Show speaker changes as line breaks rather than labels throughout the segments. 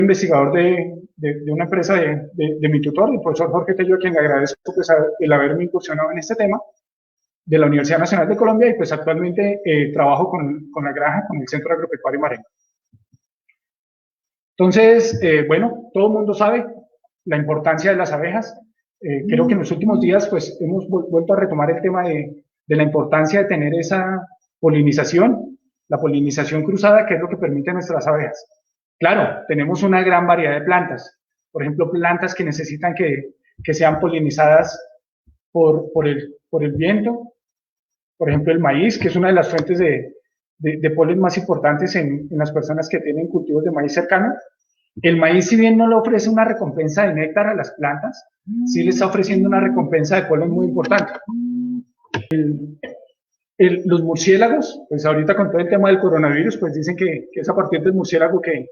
investigador de una empresa de mi tutor, el profesor Jorge Tello, a quien le agradezco pues, el haberme incursionado en este tema, de la Universidad Nacional de Colombia, y pues actualmente trabajo con la granja, con el Centro Agropecuario Marengo. Entonces, bueno, todo el mundo sabe la importancia de las abejas. Creo que en los últimos días pues hemos vuelto a retomar el tema de la importancia de tener esa polinización, la polinización cruzada, que es lo que permite nuestras abejas. Claro, tenemos una gran variedad de plantas, por ejemplo, plantas que necesitan que sean polinizadas por el viento, por ejemplo, el maíz, que es una de las fuentes de polen más importantes en las personas que tienen cultivos de maíz cercano. El maíz, si bien no le ofrece una recompensa de néctar a las plantas, sí le está ofreciendo una recompensa de polen muy importante. Los murciélagos, pues ahorita con todo el tema del coronavirus, pues dicen que es a partir del murciélago que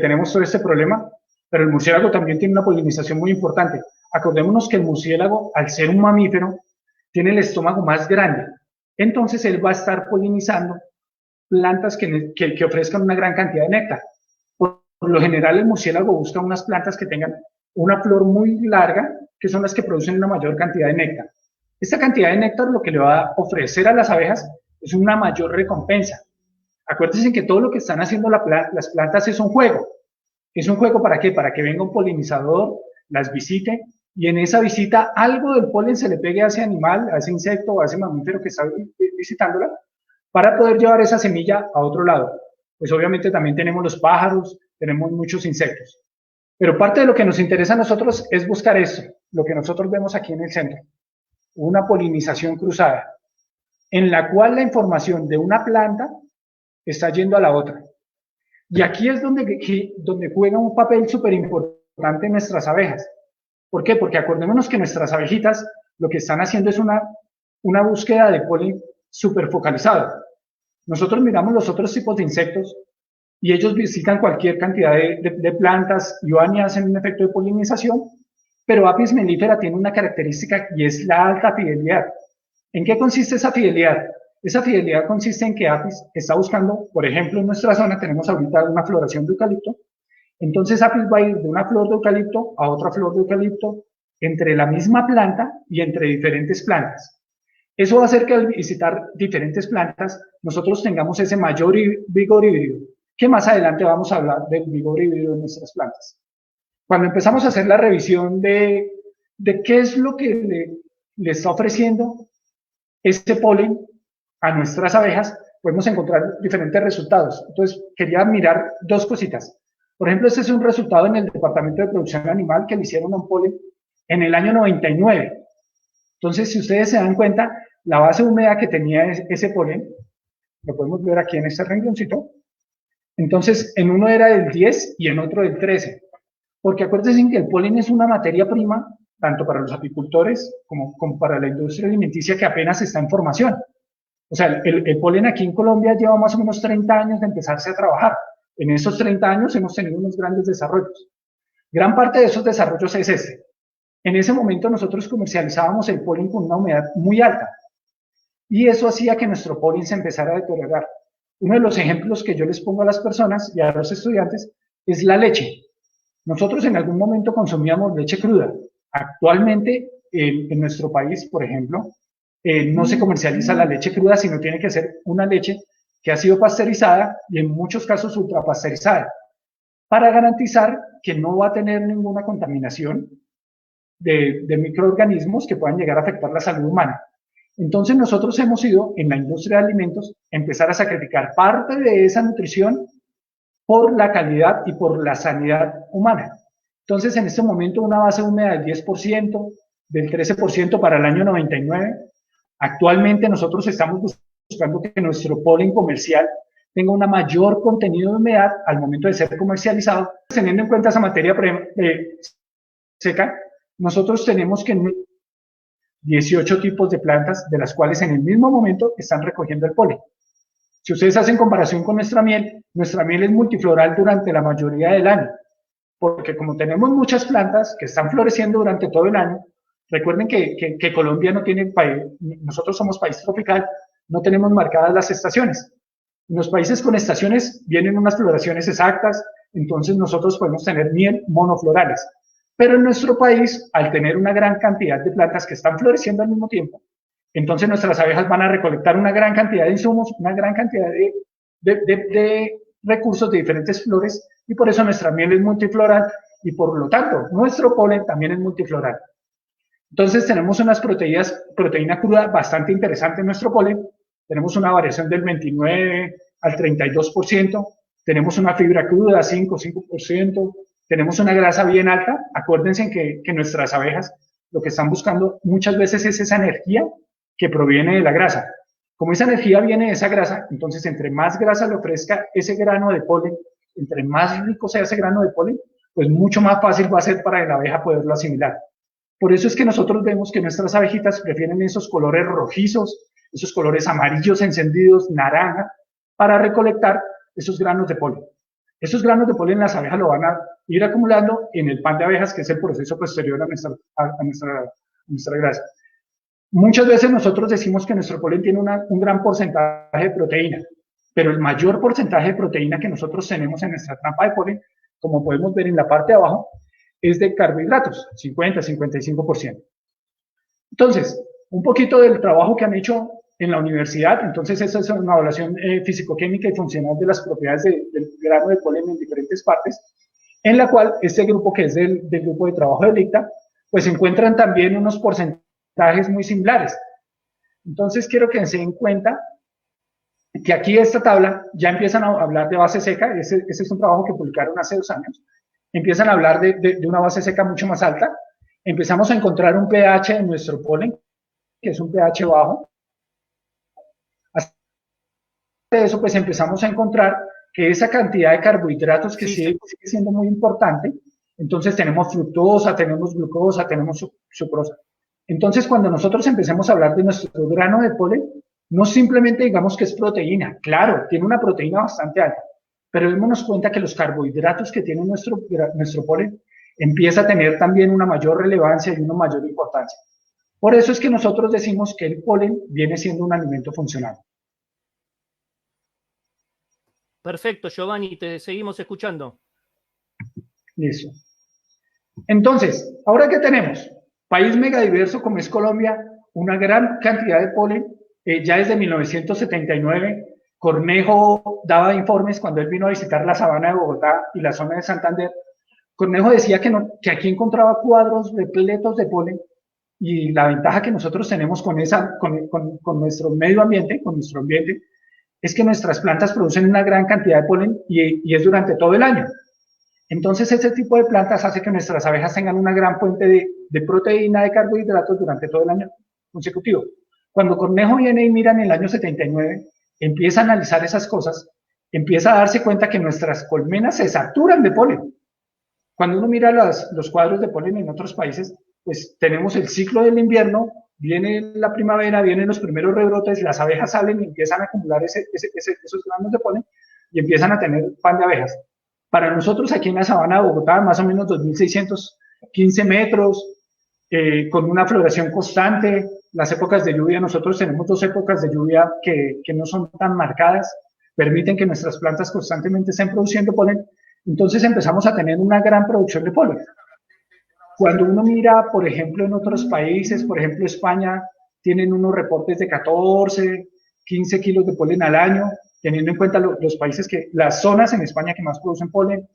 tenemos todo este problema, pero el murciélago también tiene una polinización muy importante. Acordémonos que el murciélago, al ser un mamífero, tiene el estómago más grande, entonces él va a estar polinizando plantas que ofrezcan una gran cantidad de néctar. Por lo general, el murciélago busca unas plantas que tengan una flor muy larga, que son las que producen una mayor cantidad de néctar. Esta cantidad de néctar lo que le va a ofrecer a las abejas es una mayor recompensa. Acuérdense que todo lo que están haciendo las plantas es un juego. ¿Es un juego para qué? Para que venga un polinizador, las visite, y en esa visita algo del polen se le pegue a ese animal, a ese insecto o a ese mamífero que está visitándola, para poder llevar esa semilla a otro lado. Pues obviamente también tenemos los pájaros, tenemos muchos insectos. Pero parte de lo que nos interesa a nosotros es buscar eso, lo que nosotros vemos aquí en el centro, una polinización cruzada, en la cual la información de una planta está yendo a la otra. Y aquí es donde juega un papel súper importante nuestras abejas. ¿Por qué? Porque acordémonos que nuestras abejitas lo que están haciendo es una búsqueda de polen súper focalizado. Nosotros miramos los otros tipos de insectos y ellos visitan cualquier cantidad de plantas y van y hacen un efecto de polinización, pero Apis mellifera tiene una característica y es la alta fidelidad. ¿En qué consiste esa fidelidad? Esa fidelidad consiste en que Apis está buscando, por ejemplo, en nuestra zona tenemos ahorita una floración de eucalipto, entonces Apis va a ir de una flor de eucalipto a otra flor de eucalipto entre la misma planta y entre diferentes plantas. Eso va a hacer que al visitar diferentes plantas nosotros tengamos ese mayor vigor híbrido, que más adelante vamos a hablar del vigor híbrido de nuestras plantas. Cuando empezamos a hacer la revisión de qué es lo que le está ofreciendo este polen a nuestras abejas, podemos encontrar diferentes resultados. Entonces, quería mirar dos cositas. Por ejemplo, este es un resultado en el Departamento de Producción Animal que le hicieron a un polen en el año 99. Entonces, si ustedes se dan cuenta, la base húmeda que tenía ese polen, lo podemos ver aquí en este rengloncito, entonces en uno era del 10 y en otro del 13. Porque acuérdense que el polen es una materia prima, tanto para los apicultores como para la industria alimenticia que apenas está en formación. O sea, el polen aquí en Colombia lleva más o menos 30 años de empezarse a trabajar. En esos 30 años hemos tenido unos grandes desarrollos. Gran parte de esos desarrollos es este. En ese momento nosotros comercializábamos el polen con una humedad muy alta y eso hacía que nuestro polen se empezara a deteriorar. Uno de los ejemplos que yo les pongo a las personas y a los estudiantes es la leche. Nosotros en algún momento consumíamos leche cruda. Actualmente en nuestro país, por ejemplo, no se comercializa la leche cruda, sino tiene que ser una leche que ha sido pasteurizada y en muchos casos ultrapasteurizada, para garantizar que no va a tener ninguna contaminación de microorganismos que puedan llegar a afectar la salud humana. Entonces nosotros hemos ido en la industria de alimentos empezar a sacrificar parte de esa nutrición por la calidad y por la sanidad humana. Entonces en este momento una base húmeda del 10%, del 13% para el año 99. Actualmente nosotros estamos buscando que nuestro polen comercial tenga un mayor contenido de humedad al momento de ser comercializado. Teniendo en cuenta esa materia seca, nosotros tenemos que 18 tipos de plantas, de las cuales en el mismo momento están recogiendo el polen. Si ustedes hacen comparación con nuestra miel es multifloral durante la mayoría del año, porque como tenemos muchas plantas que están floreciendo durante todo el año, recuerden que Colombia no tiene país, nosotros somos país tropical, no tenemos marcadas las estaciones. En los países con estaciones vienen unas floraciones exactas, entonces nosotros podemos tener miel monoflorales. Pero en nuestro país, al tener una gran cantidad de plantas que están floreciendo al mismo tiempo, entonces nuestras abejas van a recolectar una gran cantidad de insumos, una gran cantidad de recursos de diferentes flores, y por eso nuestra miel es multifloral, y por lo tanto nuestro polen también es multifloral. Entonces tenemos unas proteína cruda bastante interesante en nuestro polen, tenemos una variación del 29 al 32%, tenemos una fibra cruda 5%, tenemos una grasa bien alta. Acuérdense que nuestras abejas lo que están buscando muchas veces es esa energía que proviene de la grasa. Como esa energía viene de esa grasa, entonces entre más grasa le ofrezca ese grano de polen, entre más rico sea ese grano de polen, pues mucho más fácil va a ser para la abeja poderlo asimilar. Por eso es que nosotros vemos que nuestras abejitas prefieren esos colores rojizos, esos colores amarillos encendidos, naranja, para recolectar esos granos de polen. Esos granos de polen las abejas lo van a ir acumulando en el pan de abejas, que es el proceso posterior a nuestra grasa. Muchas veces nosotros decimos que nuestro polen tiene un gran porcentaje de proteína, pero el mayor porcentaje de proteína que nosotros tenemos en nuestra trampa de polen, como podemos ver en la parte de abajo, es de carbohidratos, 50-55%. Entonces, un poquito del trabajo que han hecho en la universidad. Entonces, esta es una evaluación físico-química y funcional de las propiedades del grano de polen en diferentes partes, en la cual este grupo, que es del grupo de trabajo de LICTA, pues encuentran también unos porcentajes muy similares. Entonces, quiero que se den cuenta que aquí esta tabla ya empiezan a hablar de base seca. Ese es un trabajo que publicaron hace 2 años. Empiezan a hablar de una base seca mucho más alta. Empezamos a encontrar un pH en nuestro polen, que es un pH bajo. Hasta eso, pues empezamos a encontrar que esa cantidad de carbohidratos que sigue siendo muy importante, entonces tenemos fructosa, tenemos glucosa, tenemos sucrosa. Entonces, cuando nosotros empecemos a hablar de nuestro grano de polen, no simplemente digamos que es proteína. Claro, tiene una proteína bastante alta, pero démonos cuenta que los carbohidratos que tiene nuestro polen empieza a tener también una mayor relevancia y una mayor importancia. Por eso es que nosotros decimos que el polen viene siendo un alimento funcional.
Perfecto, Giovanni, te seguimos escuchando.
Listo. Entonces, ¿ahora qué tenemos? País megadiverso como es Colombia, una gran cantidad de polen. Ya desde 1979, Cornejo daba informes cuando él vino a visitar la sabana de Bogotá y la zona de Santander. Cornejo decía que aquí encontraba cuadros repletos de polen, y la ventaja que nosotros tenemos con nuestro medio ambiente, con nuestro ambiente, es que nuestras plantas producen una gran cantidad de polen y es durante todo el año. Entonces, este tipo de plantas hace que nuestras abejas tengan una gran fuente de proteína, de carbohidratos durante todo el año consecutivo. Cuando Cornejo viene y mira en el año 79, empieza a analizar esas cosas, empieza a darse cuenta que nuestras colmenas se saturan de polen. Cuando uno mira los cuadros de polen en otros países, pues tenemos el ciclo del invierno, viene la primavera, vienen los primeros rebrotes, las abejas salen y empiezan a acumular esos granos de polen y empiezan a tener pan de abejas. Para nosotros aquí en la sabana de Bogotá, más o menos 2.615 metros, con una floración constante. Las épocas de lluvia, nosotros tenemos 2 épocas de lluvia que no son tan marcadas, permiten que nuestras plantas constantemente estén produciendo polen. Entonces empezamos a tener una gran producción de polen. Cuando uno mira, por ejemplo, en otros países, por ejemplo, España, tienen unos reportes de 14, 15 kilos de polen al año, teniendo en cuenta los países las zonas en España que más producen polen.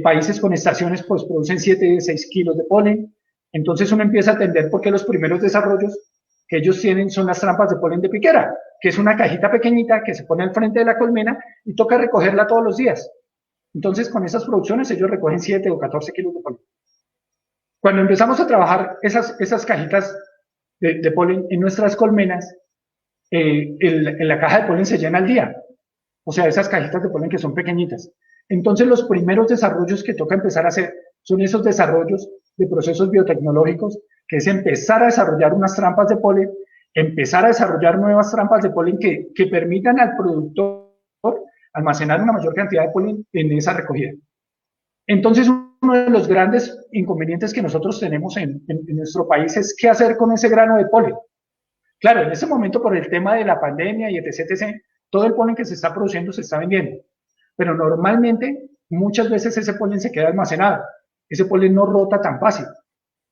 Países con estaciones, pues producen 7, 6 kilos de polen. Entonces uno empieza a entender por qué los primeros desarrollos que ellos tienen son las trampas de polen de piquera, que es una cajita pequeñita que se pone al frente de la colmena y toca recogerla todos los días. Entonces, con esas producciones, ellos recogen 7 o 14 kilos de polen. Cuando empezamos a trabajar esas cajitas de polen en nuestras colmenas, en la caja de polen se llena al día. O sea, esas cajitas de polen que son pequeñitas. Entonces, los primeros desarrollos que toca empezar a hacer son esos desarrollos de procesos biotecnológicos, que es empezar a desarrollar unas trampas de polen, empezar a desarrollar nuevas trampas de polen que permitan al productor almacenar una mayor cantidad de polen en esa recogida. Entonces, uno de los grandes inconvenientes que nosotros tenemos en nuestro país es qué hacer con ese grano de polen. Claro, en ese momento, por el tema de la pandemia y etc., todo el polen que se está produciendo se está vendiendo. Pero normalmente muchas veces ese polen se queda almacenado. Ese polen no rota tan fácil.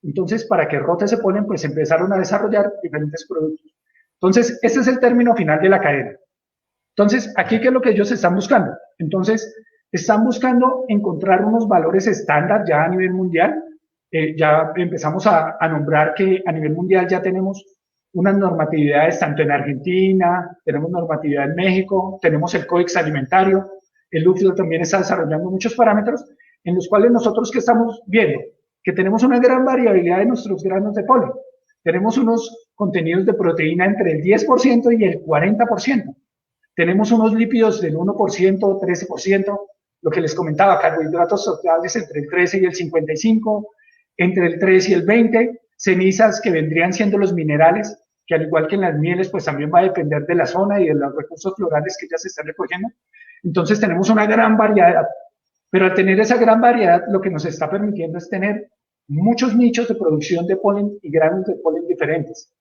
Entonces, para que rote ese polen, pues empezaron a desarrollar diferentes productos. Entonces, este es el término final de la cadena. Entonces, aquí, ¿qué es lo que ellos están buscando? Entonces, están buscando encontrar unos valores estándar ya a nivel mundial. Ya empezamos a nombrar que a nivel mundial ya tenemos unas normatividades tanto en Argentina, tenemos normatividad en México, tenemos el Códex Alimentario, el UFIDO también está desarrollando muchos parámetros en los cuales nosotros que estamos viendo que tenemos una gran variabilidad de nuestros granos de polen. Tenemos unos contenidos de proteína entre el 10% y el 40%. Tenemos unos lípidos del 1%, 13%, lo que les comentaba, carbohidratos totales entre el 13 y el 55%, entre el 3 y el 20%, cenizas que vendrían siendo los minerales, que al igual que en las mieles, pues también va a depender de la zona y de los recursos florales que ya se están recogiendo. Entonces tenemos una gran variedad, pero al tener esa gran variedad, lo que nos está permitiendo es tener muchos nichos de producción de polen y granos de polen diferentes.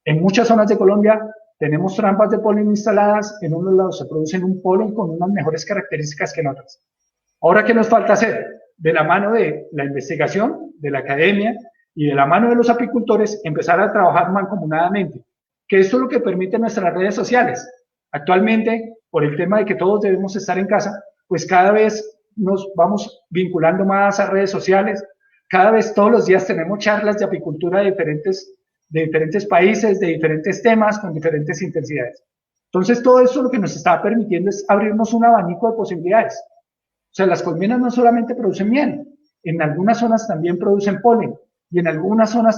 En muchas zonas de Colombia tenemos trampas de polen instaladas, en unos lados se producen un polen con unas mejores características que en otras. Ahora, ¿qué nos falta hacer? De la mano de la investigación, de la academia y de la mano de los apicultores, empezar a trabajar mancomunadamente, que esto es lo que permite nuestras redes sociales. Actualmente, por el tema de que todos debemos estar en casa, pues cada vez nos vamos vinculando más a redes sociales, cada vez todos los días tenemos charlas de apicultura de diferentes países, de diferentes temas, con diferentes intensidades. Entonces, todo esto lo que nos está permitiendo es abrirnos un abanico de posibilidades. O sea, las colmenas no solamente producen miel, en algunas zonas también producen polen, y en algunas zonas